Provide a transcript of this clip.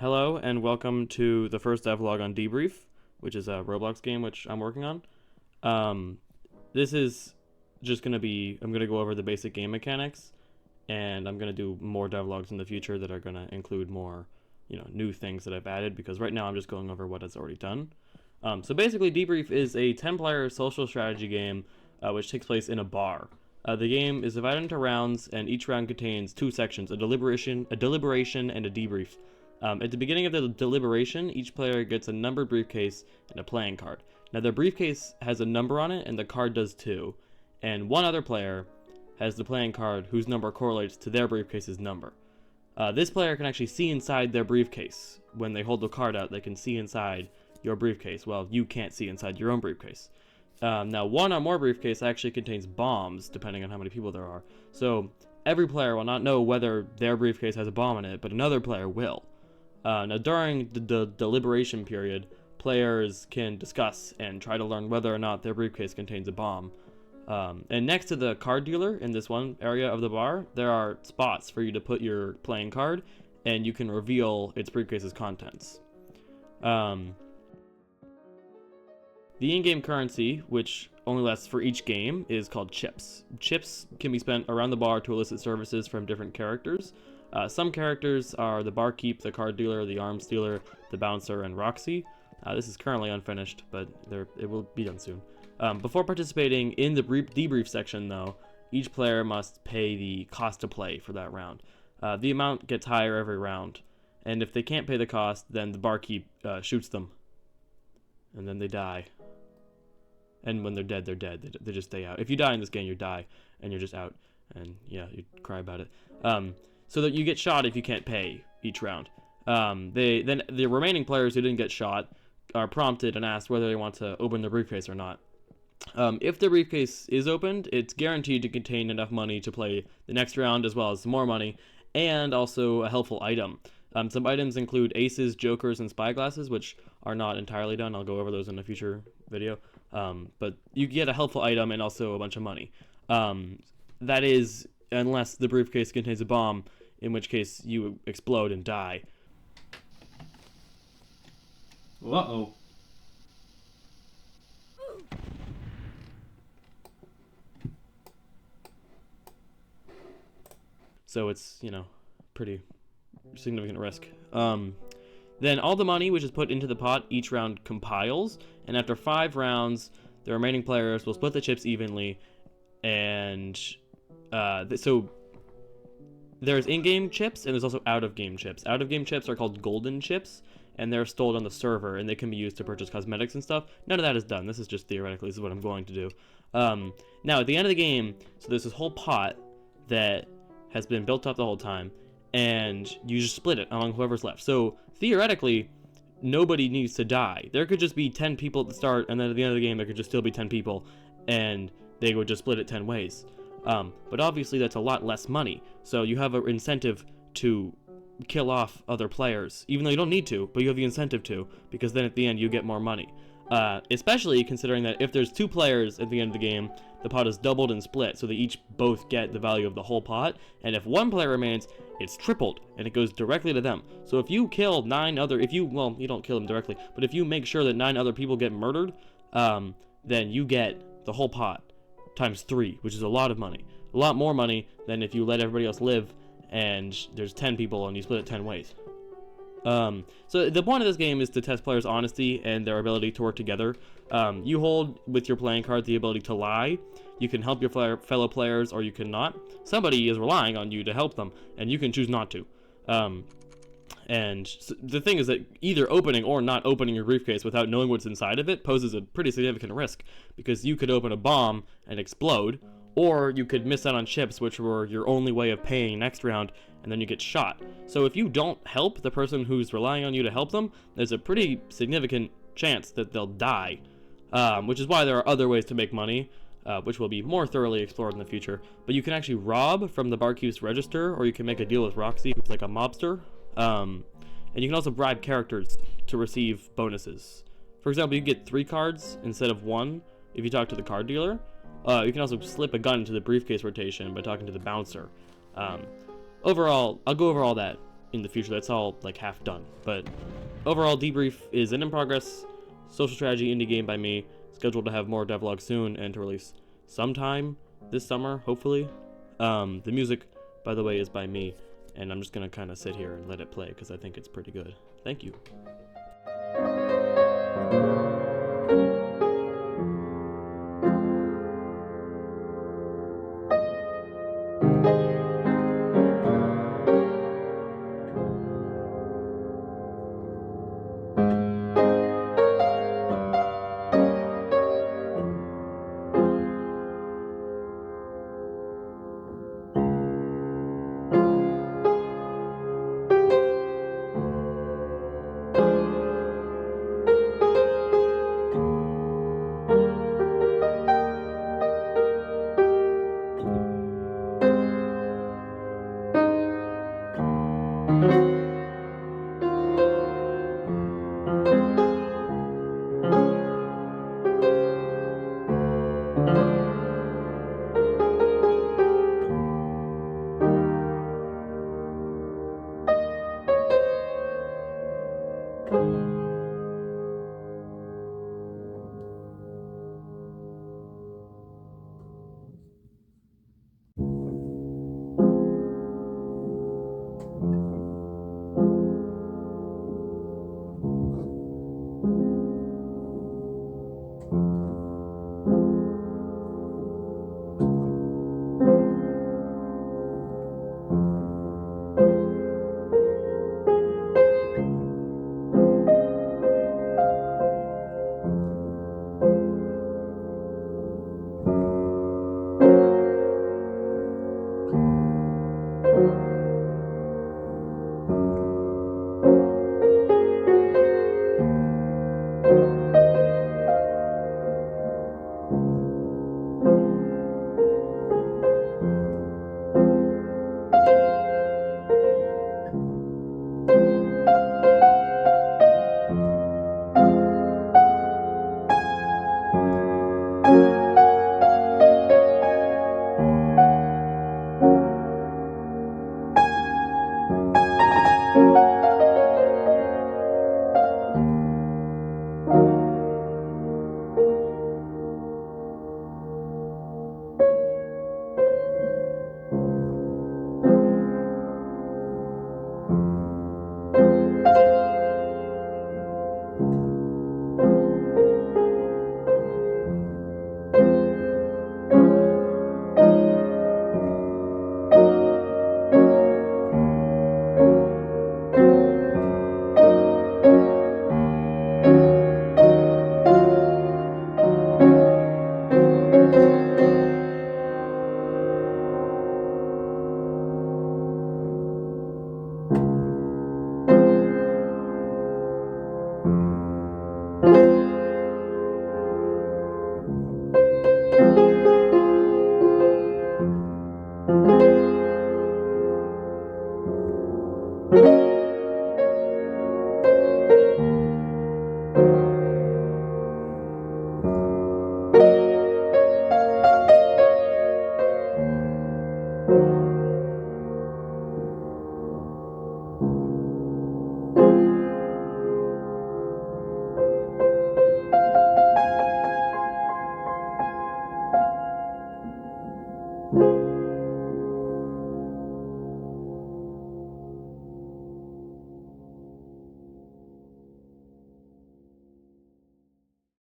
Hello and welcome to the first devlog on Debrief, which is a Roblox game which I'm working on. This is just going to be, I'm going to go over the basic game mechanics, and I'm going to do more devlogs in the future that are going to include more, new things that I've added, because right now I'm just going over what it's already done. So basically Debrief is a 10-player social strategy game which takes place in a bar. The game is divided into rounds, and each round contains two sections, a deliberation, and a debrief. At the beginning of the deliberation, each player gets a numbered briefcase and a playing card. Now, the briefcase has a number on it, and the card does too. And one other player has the playing card whose number correlates to their briefcase's number. This player can actually see inside their briefcase. When they hold the card out, they can see inside your briefcase. Well, you can't see inside your own briefcase. Now, one or more briefcase actually contains bombs, depending on how many people there are. So, every player will not know whether their briefcase has a bomb in it, but another player will. Now, during the deliberation period, players can discuss and try to learn whether or not their briefcase contains a bomb. And next to the card dealer in this one area of the bar, there are spots for you to put your playing card, and you can reveal its briefcase's contents. The in-game currency, which only lasts for each game, is called chips. Chips can be spent around the bar to elicit services from different characters. Some characters are the barkeep, the card dealer, the arms dealer, the bouncer, and Roxy. This is currently unfinished, but it will be done soon. Before participating in the debrief section, though, each player must pay the cost to play for that round. The amount gets higher every round, and if they can't pay the cost, then the barkeep shoots them, and then they die. And when they're dead, they're dead. They just stay out. If you die in this game, you die, and you're just out, and yeah, you cry about it. So that you get shot if you can't pay each round. Then the remaining players who didn't get shot are prompted and asked whether they want to open the briefcase or not. If the briefcase is opened, it's guaranteed to contain enough money to play the next round, as well as some more money, and also a helpful item. Some items include aces, jokers, and spyglasses, which are not entirely done. I'll go over those in a future video. But you get a helpful item and also a bunch of money. That is, unless the briefcase contains a bomb, in which case you explode and die. Uh-oh. So it's, pretty significant risk. Then all the money which is put into the pot each round compiles, and after 5 rounds, the remaining players will split the chips evenly, and so there's in-game chips, and there's also out-of-game chips. Out-of-game chips are called golden chips, and they're stored on the server, and they can be used to purchase cosmetics and stuff. None of that is done. This is just theoretically. This is what I'm going to do. Now, at the end of the game, so there's this whole pot that has been built up the whole time, and you just split it among whoever's left. So, theoretically, nobody needs to die. There could just be 10 people at the start, and then at the end of the game, there could just still be 10 people, and they would just split it 10 ways. But obviously that's a lot less money, so you have an incentive to kill off other players, even though you don't need to, but you have the incentive to, because then at the end you get more money. Especially considering that if there's 2 players at the end of the game, the pot is doubled and split, so they each both get the value of the whole pot, and if 1 player remains, it's tripled, and it goes directly to them. So if you kill 9 other, you don't kill them directly, but if you make sure that 9 other people get murdered, then you get the whole pot times 3, which is a lot of money. A lot more money than if you let everybody else live and there's 10 people and you split it 10 ways. So the point of this game is to test players' honesty and their ability to work together. You hold with your playing card the ability to lie. You can help your fellow players, or you cannot. Somebody is relying on you to help them, and you can choose not to. And so the thing is that either opening or not opening your briefcase without knowing what's inside of it poses a pretty significant risk, because you could open a bomb and explode, or you could miss out on chips, which were your only way of paying next round, and then you get shot. So if you don't help the person who's relying on you to help them, there's a pretty significant chance that they'll die, which is why there are other ways to make money, which will be more thoroughly explored in the future. But you can actually rob from the barkeep's register, or you can make a deal with Roxy, who's like a mobster. And you can also bribe characters to receive bonuses. For example, you get 3 cards instead of 1 if you talk to the card dealer. You can also slip a gun into the briefcase rotation by talking to the bouncer. Overall, I'll go over all that in the future. That's all like half done. But overall, Debrief is an in progress social strategy indie game by me, scheduled to have more devlog soon and to release sometime this summer, hopefully. The music, by the way, is by me, and I'm just gonna kind of sit here and let it play because I think it's pretty good. Thank you.